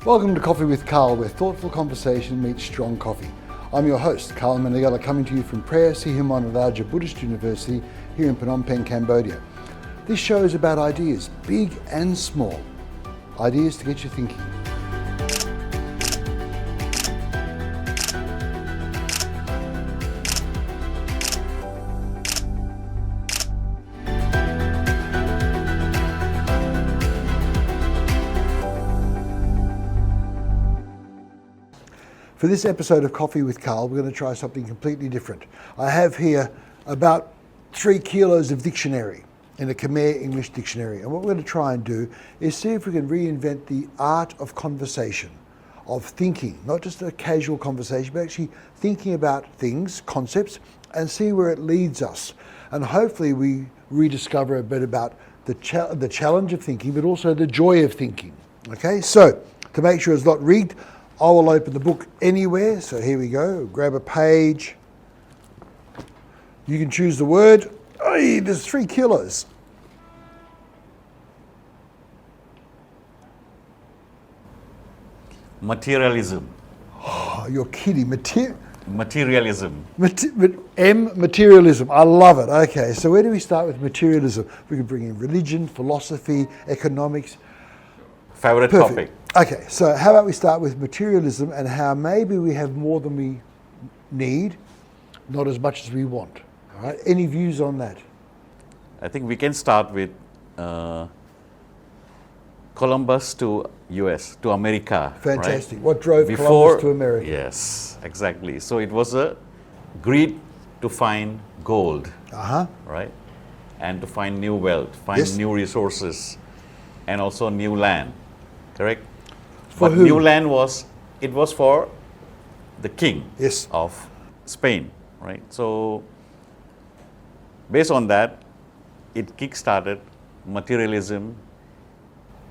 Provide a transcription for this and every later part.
Welcome to Coffee with Karl, where thoughtful conversation meets strong coffee. I'm your host, Karl Meneghella, coming to you from PSBU Media Buddhist University here in Phnom Penh, Cambodia. This show is about ideas, big and small. Ideas to get you thinking. For this episode of Coffee with Karl, we're going to try something completely different. I have here about 3 kilos of dictionary in a Khmer English dictionary. And what we're going to try and do is see if we can reinvent the art of conversation, of thinking, not just a casual conversation, but actually thinking about things, concepts, and see where it leads us. And hopefully we rediscover a bit about the challenge of thinking, but also the joy of thinking. Okay, so to make sure it's not rigged, I will open the book anywhere. So here we go. Grab a page. You can choose the word. Oh, there's 3 kilos. Materialism. Oh, you're kidding. Materialism. Materialism. I love it. Okay, so where do we start with materialism? We can bring in religion, philosophy, economics. Favorite Perfect. topic. Okay, so how about we start with materialism and how maybe we have more than we need, not as much as we want. All right. Any views on that? I think we can start with Columbus to US, to America. Fantastic. Right? What drove Columbus to America? Yes, exactly. So it was a greed to find gold, right? And to find new wealth, find new resources, and also new land, correct? For but who? new land was for the king of Spain, right? So based on that, it kick-started materialism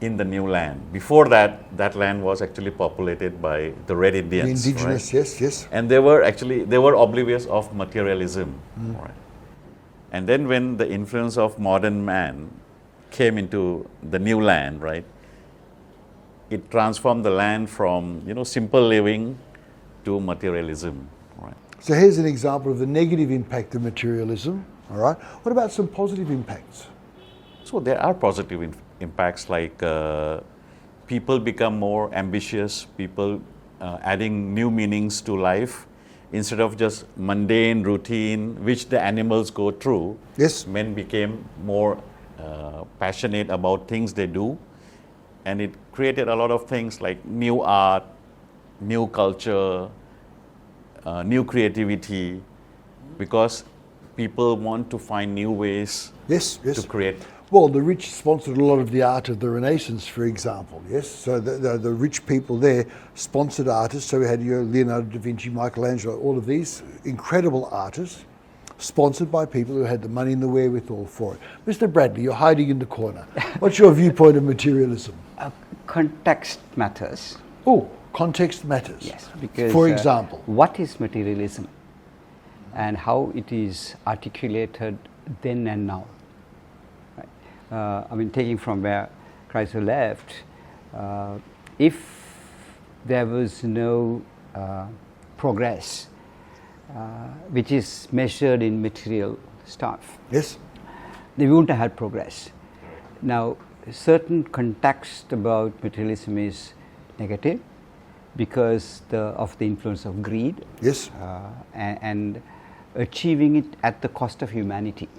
in the new land. Before that, that land was actually populated by the Red Indians. The indigenous, right? yes. And they were oblivious of materialism, right? And then when the influence of modern man came into the new land, right? It transformed the land from, simple living to materialism, right? So here's an example of the negative impact of materialism, all right? What about some positive impacts? So there are positive impacts like people become more ambitious, people adding new meanings to life instead of just mundane routine which the animals go through. Yes. Men became more passionate about things they do, and it created a lot of things like new art, new culture, new creativity, because people want to find new ways to create. Well, the rich sponsored a lot of the art of the Renaissance, for example, yes? So the rich people there sponsored artists. So we had Leonardo da Vinci, Michelangelo, all of these incredible artists sponsored by people who had the money and the wherewithal for it. Mr. Bradley, you're hiding in the corner. What's your viewpoint of materialism? Context matters. Oh, context matters. Yes, because for example, what is materialism and how it is articulated then and now? Right? Taking from where Chrysler left, if there was no progress, which is measured in material stuff, yes, they wouldn't have had progress. Now, certain context about materialism is negative because of the influence of greed, yes, and achieving it at the cost of humanity.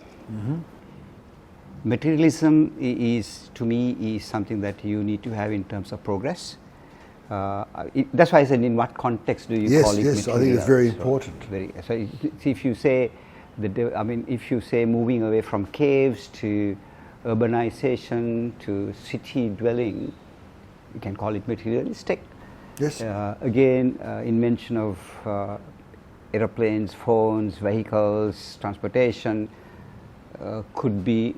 Materialism is, to me, is something that you need to have in terms of progress. That's why I said, in what context do you call it material? Yes, I think it's very important. So if you say if you say moving away from caves to urbanization to city dwelling, you can call it materialistic. Yes. Again, invention of aeroplanes, phones, vehicles, transportation could be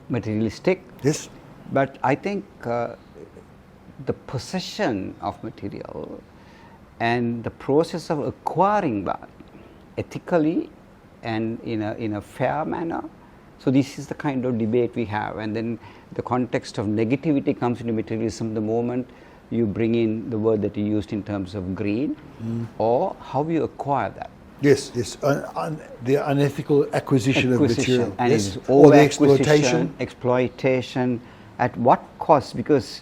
materialistic. Yes. But I think the possession of material and the process of acquiring that ethically and in a fair manner. So this is the kind of debate we have, and then the context of negativity comes into materialism the moment you bring in the word that you used in terms of greed, or how you acquire that. Yes, yes. The unethical acquisition of material. And yes. it's Or the exploitation. Exploitation. At what cost? Because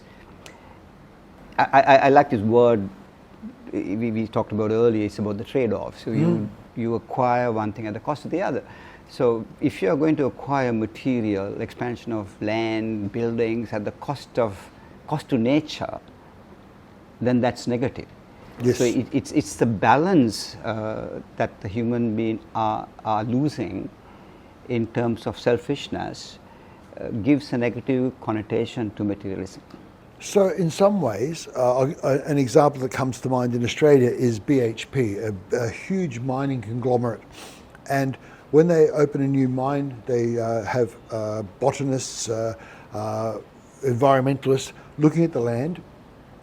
I like this word we talked about earlier. It's about the trade-off. So you acquire one thing at the cost of the other. So if you are going to acquire material, expansion of land, buildings at the cost to nature, then that's negative. Yes. So it's the balance that the human beings are losing in terms of selfishness gives a negative connotation to materialism. So in some ways, an example that comes to mind in Australia is BHP, a huge mining conglomerate. And when they open a new mine, they have botanists, environmentalists looking at the land.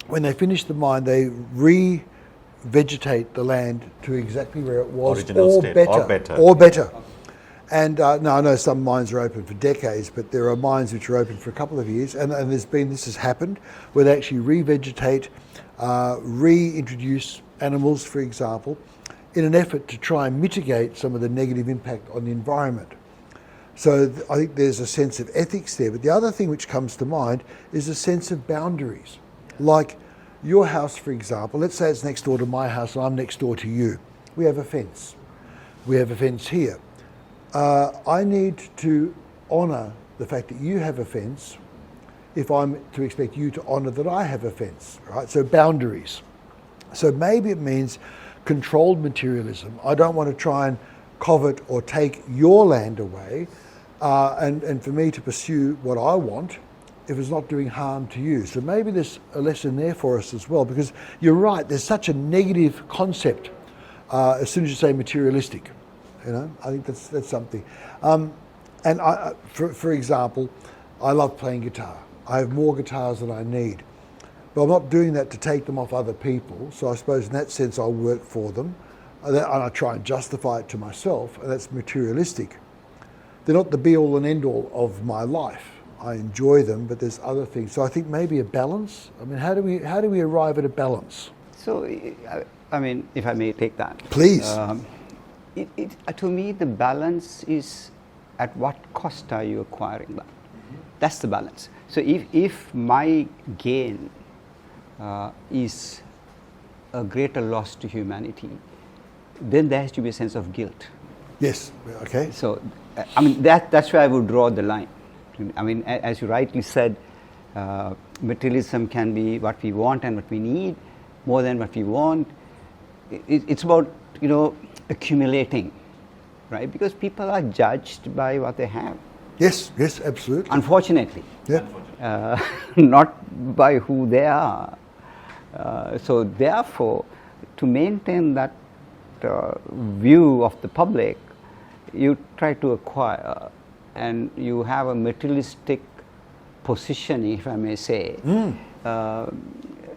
When they finish the mine, they re-vegetate the land to exactly where it was, Original state, or better. And now I know some mines are open for decades, but there are mines which are open for a couple of years, and this has happened, where they actually re-vegetate, reintroduce animals, for example, in an effort to try and mitigate some of the negative impact on the environment. So I think there's a sense of ethics there. But the other thing which comes to mind is a sense of boundaries. Like your house, for example, let's say it's next door to my house and I'm next door to you. We have a fence. We have a fence here. I need to honour the fact that you have a fence if I'm to expect you to honour that I have a fence, right? So boundaries. So maybe it means controlled materialism. I don't want to try and covet or take your land away and for me to pursue what I want if it's not doing harm to you. So maybe there's a lesson there for us as well, because you're right, there's such a negative concept as soon as you say materialistic. You know, I think that's something. And for example, I love playing guitar. I have more guitars than I need. But I'm not doing that to take them off other people. So I suppose in that sense I'll work for them. And I try and justify it to myself, and that's materialistic. They're not the be-all and end-all of my life. I enjoy them, but there's other things. So I think maybe a balance. I mean, how do we arrive at a balance? So, I mean, if I may take that. Please. To me, the balance is at what cost are you acquiring that? That's the balance. So if my gain is a greater loss to humanity, then there has to be a sense of guilt. Yes, okay. So, I mean, that's where I would draw the line. I mean, as you rightly said, materialism can be what we want and what we need more than what we want. It's about, accumulating, right? Because people are judged by what they have. Yes, absolutely. Unfortunately. Yeah. Not by who they are. So therefore, to maintain that view of the public, you try to acquire, and you have a materialistic positioning, if I may say,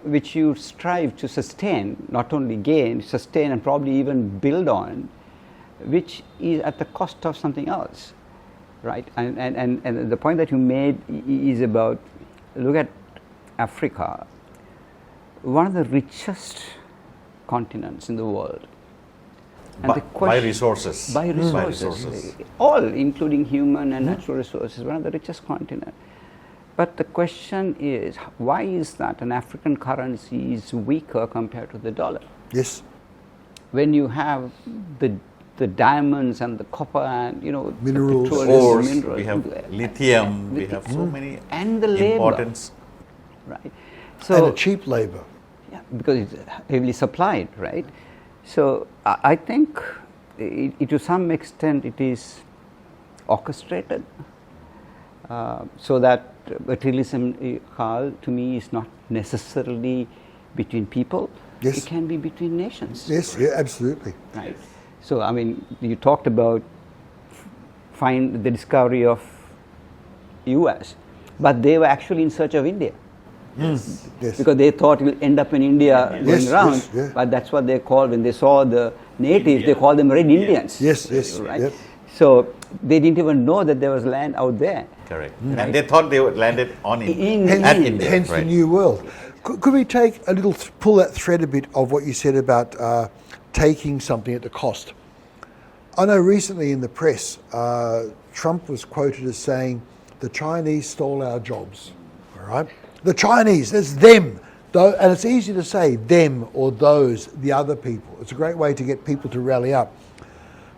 which you strive to sustain, not only gain, sustain and probably even build on, which is at the cost of something else, right? And the point that you made is about, look at Africa, one of the richest continents in the world. And the question, by resources. All, including human and natural resources, one of the richest continents. But the question is, why is that an African currency is weaker compared to the dollar? Yes. When you have the diamonds and the copper and minerals, ores, we have lithium, we have so many and the importance, labor, right? So, and a cheap labor. Yeah, because it's heavily supplied, right? So I think to some extent it is orchestrated so that materialism, Karl, to me is not necessarily between people. Yes. It can be between nations. Yes, yeah, absolutely. Right. So I mean, you talked about the discovery of US, but they were actually in search of India. Yes. Because they thought it will end up in India going around, yes, yeah. But that's what they called, when they saw the natives, they called them Red Indians. Yes, right? Yep. So they didn't even know that there was land out there. Correct. And they thought they would landed on India. Hence the New World. Could we take a little, pull that thread a bit of what you said about taking something at the cost? I know recently in the press, Trump was quoted as saying, the Chinese stole our jobs, all right? The Chinese, that's them. And it's easy to say them or those, the other people. It's a great way to get people to rally up.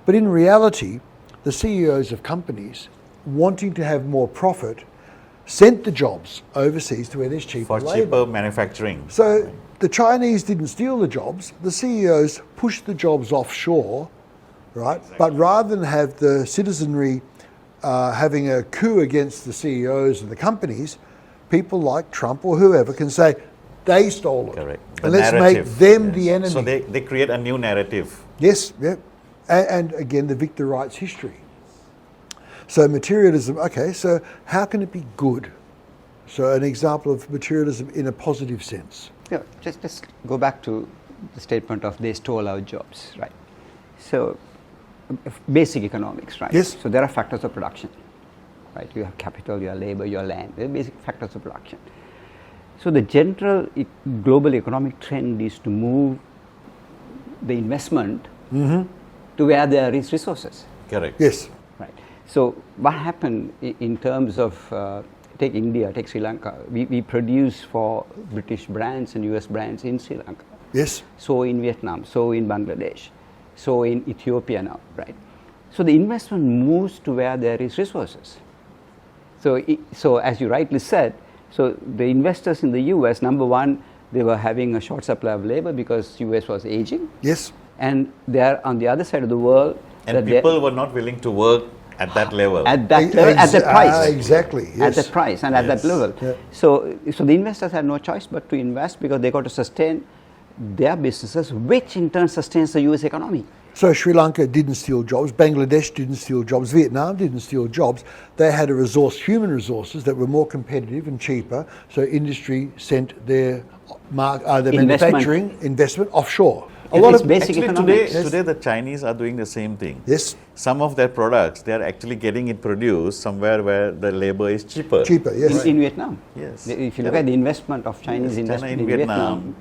But in reality, the CEOs of companies wanting to have more profit sent the jobs overseas to where there's cheaper For labor. cheaper manufacturing. So the Chinese didn't steal the jobs. The CEOs pushed the jobs offshore, right? Exactly. But rather than have the citizenry having a coup against the CEOs and the companies, people like Trump or whoever can say, they stole it. Correct. And let's make them the enemy. So they create a new narrative. Yes, yeah. And again, the Victor writes history. So materialism, okay, so how can it be good? So an example of materialism in a positive sense. Yeah, just go back to the statement of they stole our jobs, right? So basic economics, right? Yes. So there are factors of production, right? You have capital, you have labor, you have land. They're basic factors of production. So the general global economic trend is to move the investment to where there is resources. Correct. Yes. Right. So what happened in terms of, take India, take Sri Lanka, we produce for British brands and US brands in Sri Lanka. Yes. So in Vietnam, so in Bangladesh, so in Ethiopia now, right? So the investment moves to where there is resources. So as you rightly said, so the investors in the US, number one, they were having a short supply of labor because US was aging. Yes. And they are on the other side of the world. And people were not willing to work at that level. At that level, at that price. Exactly. Yes. At that price and at that level. Yeah. So the investors had no choice but to invest because they got to sustain their businesses, which in turn sustains the US economy. So Sri Lanka didn't steal jobs, Bangladesh didn't steal jobs, Vietnam didn't steal jobs. They had a resource, human resources, that were more competitive and cheaper. So industry sent their manufacturing investment offshore. A lot of basic actually economics. today the Chinese are doing the same thing. Yes. Some of their products, they are actually getting it produced somewhere where the labor is cheaper. Cheaper, yes. In Vietnam. Yes. If you look at the investment of Chinese investment in Vietnam.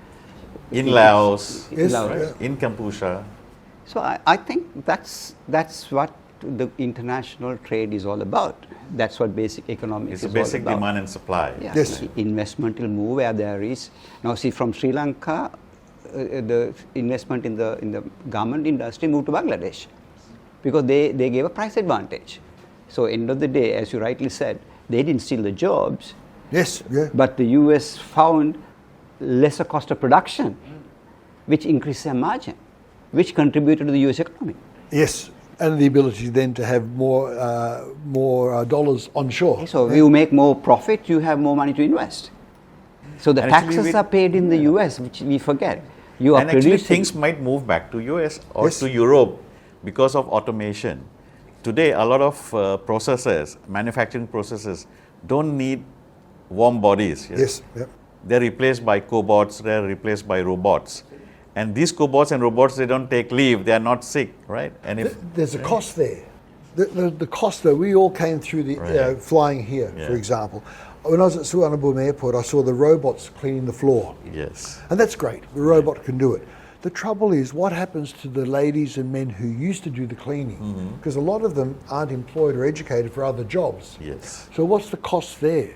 In Laos, Yes. right? In Cambodia. So I think that's what the international trade is all about. That's what basic economics It's is a basic all about. demand and supply. Yeah. Yes. Investment will move where there is. Now see, from Sri Lanka, the investment in the garment industry moved to Bangladesh because they gave a price advantage. So end of the day, as you rightly said, they didn't steal the jobs. Yes, yeah. But the US found lesser cost of production, which increased their margin, which contributed to the US economy. Yes, and the ability then to have more dollars onshore. So you make more profit, you have more money to invest. So the And actually taxes are paid in the US, which we forget. You are And actually producing. things might move back to US or Yes. to Europe because of automation. Today a lot of processes, manufacturing processes, don't need warm bodies. Yes, yep. They're replaced by cobots, they're replaced by robots. And these cobots and robots, they don't take leave, they are not sick, right? And if There's a cost there. The cost, though, we all came through the Right. flying here, Yeah. for example. When I was at Suvarnabhumi Airport, I saw the robots cleaning the floor. yes, And that's great. The robot can do it. The trouble is, what happens to the ladies and men who used to do the cleaning? Because a lot of them aren't employed or educated for other jobs. yes. So what's the cost there?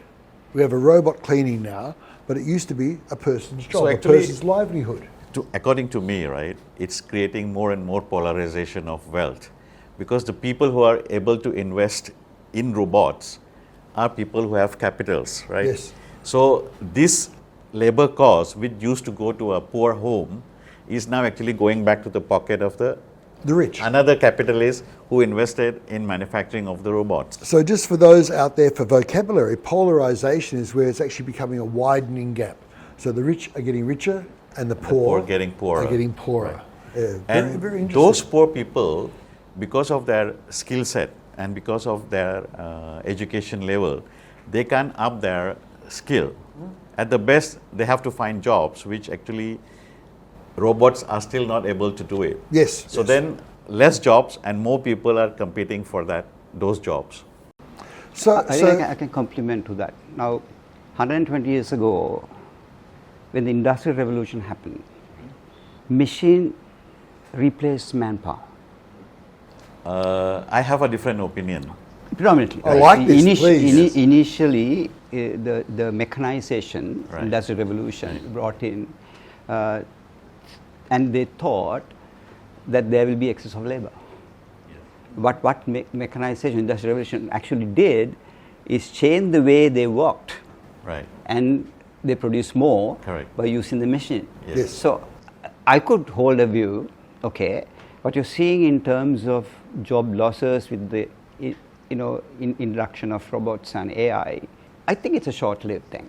We have a robot cleaning now, but it used to be a person's job, a actually- person's livelihood. According to me, right, it's creating more and more polarization of wealth because the people who are able to invest in robots are people who have capitals, right? Yes. So this labor cost, which used to go to a poor home, is now actually going back to the pocket of the rich. another capitalist who invested in manufacturing of the robots. So just for those out there for vocabulary, polarization is where it's actually becoming a widening gap. So the rich are getting richer and the poor are getting poorer. Are getting poorer. Yeah, And very interesting. those poor people, because of their skill set and because of their education level, they can up their skill. At the best, they have to find jobs which actually robots are still not able to do it. Yes. So yes. then less jobs and more people are competing for those jobs. So, I think I can compliment to that. Now, 120 years ago, when the Industrial Revolution happened, machine replaced manpower. I have a different opinion. Predominantly. I like this, please. Initially, the mechanization, Right. Industrial Revolution brought in, and they thought that there will be excess of labor. But what mechanization, Industrial Revolution actually did is change the way they worked. Right. And they produce more Correct. by using the machine. Yes. So I could hold a view, okay, what you're seeing in terms of job losses with the introduction of robots and AI, I think it's a short-lived thing.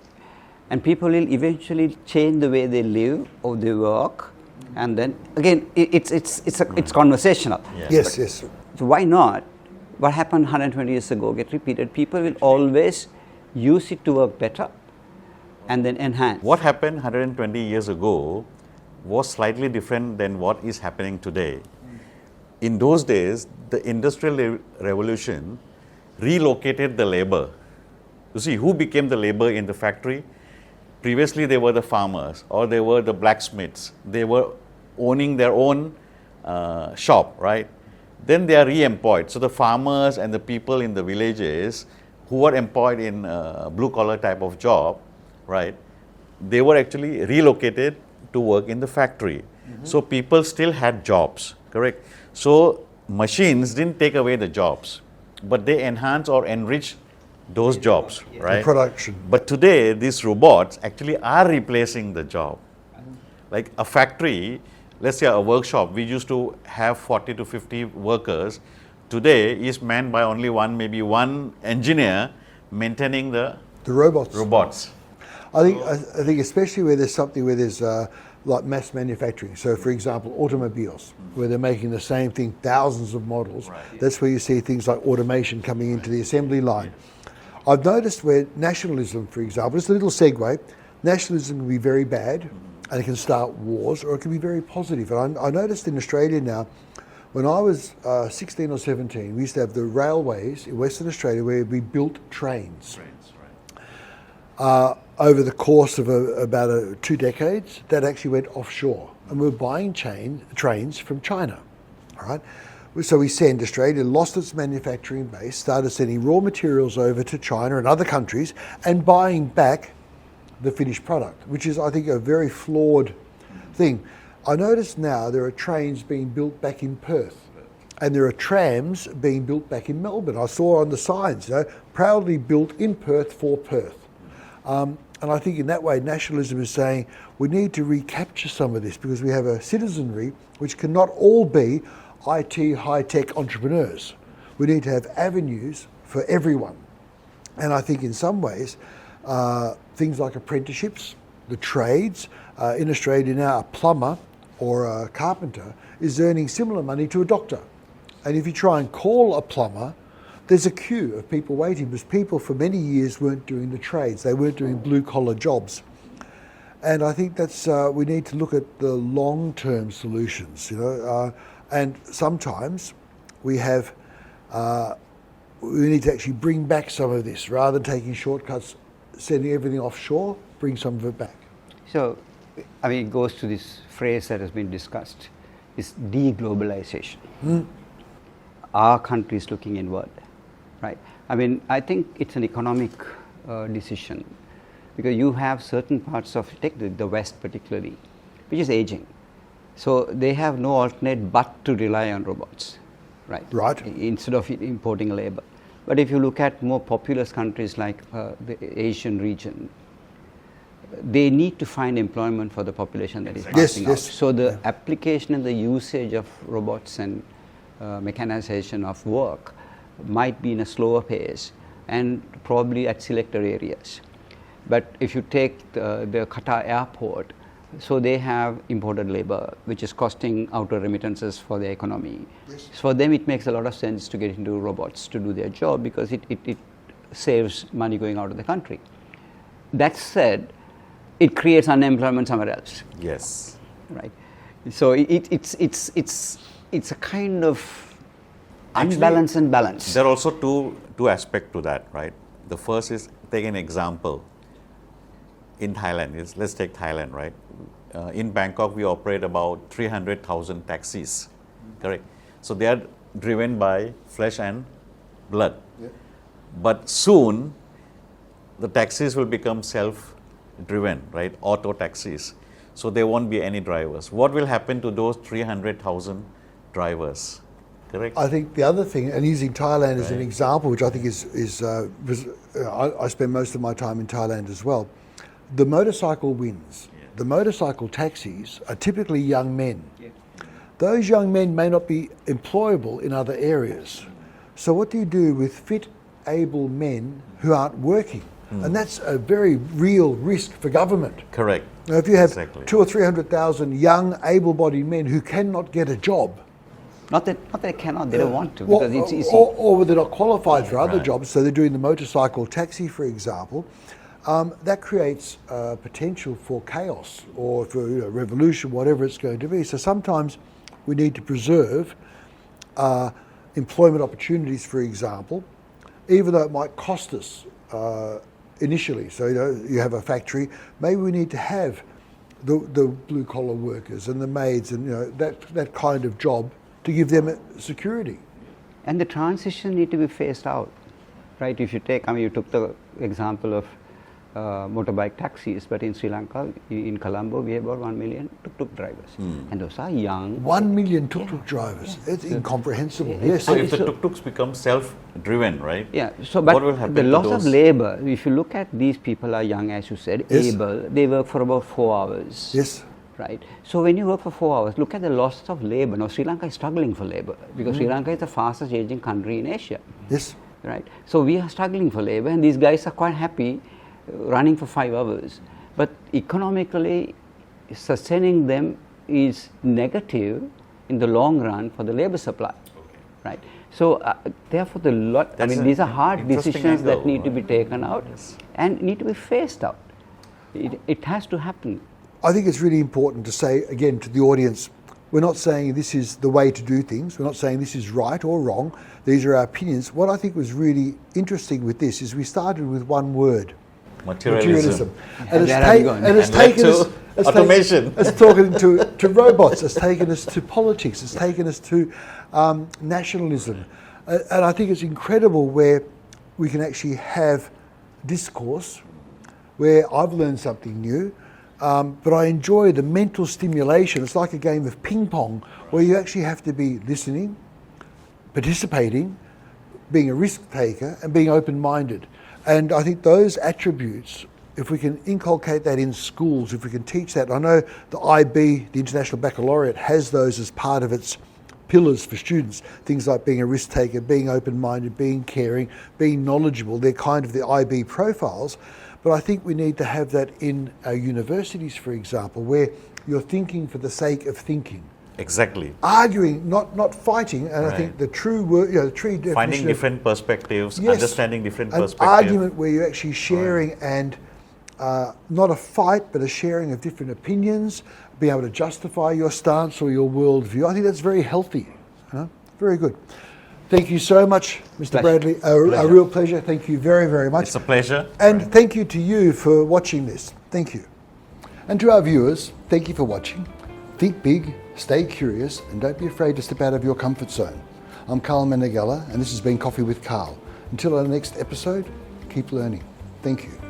And people will eventually change the way they live or they work, and then again it's conversational. Yeah. Yes, yes. So why not? What happened 120 years ago get repeated. People will always use it to work better and then enhance. What happened 120 years ago was slightly different than what is happening today. In those days, the Industrial Revolution relocated the labor. You see, who became the labor in the factory? Previously, they were the farmers or they were the blacksmiths. They were owning their own shop, right? Then they are re-employed. So the farmers and the people in the villages who were employed in blue-collar type of job, right? They were actually relocated to work in the factory. So people still had jobs, correct? So machines didn't take away the jobs, but they enhance or enrich those jobs, right? The production. But today, these robots actually are replacing the job. Like a factory, let's say a workshop, we used to have 40 to 50 workers. Today is manned by only maybe one engineer maintaining the robots. I think especially where there's something where there's like mass manufacturing. So for example, automobiles, where they're making the same thing, thousands of models. Right. That's where you see things like automation coming into the assembly line. I've noticed where nationalism, for example, just a little segue, nationalism can be very bad and it can start wars, or it can be very positive. And I noticed in Australia now, when I was 16 or 17, we used to have the railways in Western Australia where we built trains. Over the course of about 2 decades, that actually went offshore. And we were buying trains from China. All right? So Australia lost its manufacturing base, started sending raw materials over to China and other countries and buying back the finished product, which is, I think, a very flawed thing. I notice now there are trains being built back in Perth and there are trams being built back in Melbourne. I saw on the signs, proudly built in Perth for Perth. And I think in that way, nationalism is saying we need to recapture some of this because we have a citizenry which cannot all be IT high-tech entrepreneurs. We need to have avenues for everyone. And I think in some ways, things like apprenticeships, the trades, in Australia now a plumber or a carpenter is earning similar money to a doctor. And if you try and call a plumber, there's a queue of people waiting because people for many years weren't doing the trades. They weren't doing blue-collar jobs. And I think that's we need to look at the long-term solutions, and sometimes we need to actually bring back some of this rather than taking shortcuts, sending everything offshore, bring some of it back. So, it goes to this phrase that has been discussed, is deglobalization. Our country is looking inward, right? I think it's an economic decision because you have certain parts of, take the West particularly, which is aging. So they have no alternate but to rely on robots, right? Right. Instead of importing labor. But if you look at more populous countries like the Asian region, they need to find employment for the population that is passing out. So the application and the usage of robots and mechanization of work might be in a slower pace and probably at selected areas. But if you take the Qatar airport, so they have imported labor, which is costing outer remittances for the economy. Yes. So for them, it makes a lot of sense to get into robots to do their job because it saves money going out of the country. That said, it creates unemployment somewhere else. Yes. Right. So it's a kind of unbalance and balance. There are also two aspects to that, right? The first is, take an example. in Thailand, let's take Thailand, right? In Bangkok, we operate about 300,000 taxis, correct? So they are driven by flesh and blood. Yeah. But soon, the taxis will become self-driven, right? Auto taxis. So there won't be any drivers. What will happen to those 300,000 drivers? Correct? I think the other thing, and using Thailand as an example, which I think I spend most of my time in Thailand as well, the motorcycle wins. Yeah. The motorcycle taxis are typically young men. Yeah. Those young men may not be employable in other areas. So what do you do with fit, able men who aren't working? And that's a very real risk for government. Correct. Now, if you have 200,000 or 300,000 young, able-bodied men who cannot get a job, not that they cannot, they don't want to, because it's easy. Or they're not qualified for other jobs, so they're doing the motorcycle taxi, for example. That creates potential for chaos or for revolution, whatever it's going to be. So sometimes we need to preserve employment opportunities, for example, even though it might cost us initially. So you have a factory, maybe we need to have the blue collar workers and the maids and that kind of job to give them security. And the transition need to be phased out, right? If you take, you took the example of motorbike taxis, but in Sri Lanka, in Colombo, we have about 1 million tuk-tuk drivers. And those are young. 1 million tuk-tuk drivers. It's incomprehensible. Yes. So if the tuk-tuks become self-driven, right? Yeah. So, but what will happen the loss to those? of labor, if you look at these people are young, as you said, able, they work for about 4 hours. Yes. Right. So when you work for 4 hours, look at the loss of labor. Now Sri Lanka is struggling for labor because Sri Lanka is the fastest aging country in Asia. Yes. Right. So we are struggling for labor, and these guys are quite happy running for 5 hours. But economically, sustaining them is negative in the long run for the labor supply. Right. So therefore, these are hard decisions that need to be taken out and need to be phased out. It has to happen. I think it's really important to say, again, to the audience, we're not saying this is the way to do things. We're not saying this is right or wrong. These are our opinions. What I think was really interesting with this is we started with one word. Materialism. And it's taken us automation. It's taken to robots. It's taken us to politics. It's taken us to nationalism. And I think it's incredible where we can actually have discourse where I've learned something new. But I enjoy the mental stimulation. It's like a game of ping pong where you actually have to be listening, participating, being a risk taker, and being open-minded. And I think those attributes, if we can inculcate that in schools, if we can teach that, I know the IB, the International Baccalaureate, has those as part of its pillars for students. Things like being a risk taker, being open-minded, being caring, being knowledgeable. They're kind of the IB profiles. But I think we need to have that in our universities, for example, where you're thinking for the sake of thinking. Exactly. Arguing, not fighting. And I think the true word, the true definition finding different perspectives, understanding different perspectives. An argument where you're actually sharing and not a fight, but a sharing of different opinions, being able to justify your stance or your worldview. I think that's very healthy. Very good. Thank you so much, Mr. Bradley. A real pleasure. Thank you very, very much. It's a pleasure. And thank you to you for watching this. Thank you. And to our viewers, thank you for watching. Think big, stay curious, and don't be afraid to step out of your comfort zone. I'm Karl Meneghella, and this has been Coffee with Karl. Until our next episode, keep learning. Thank you.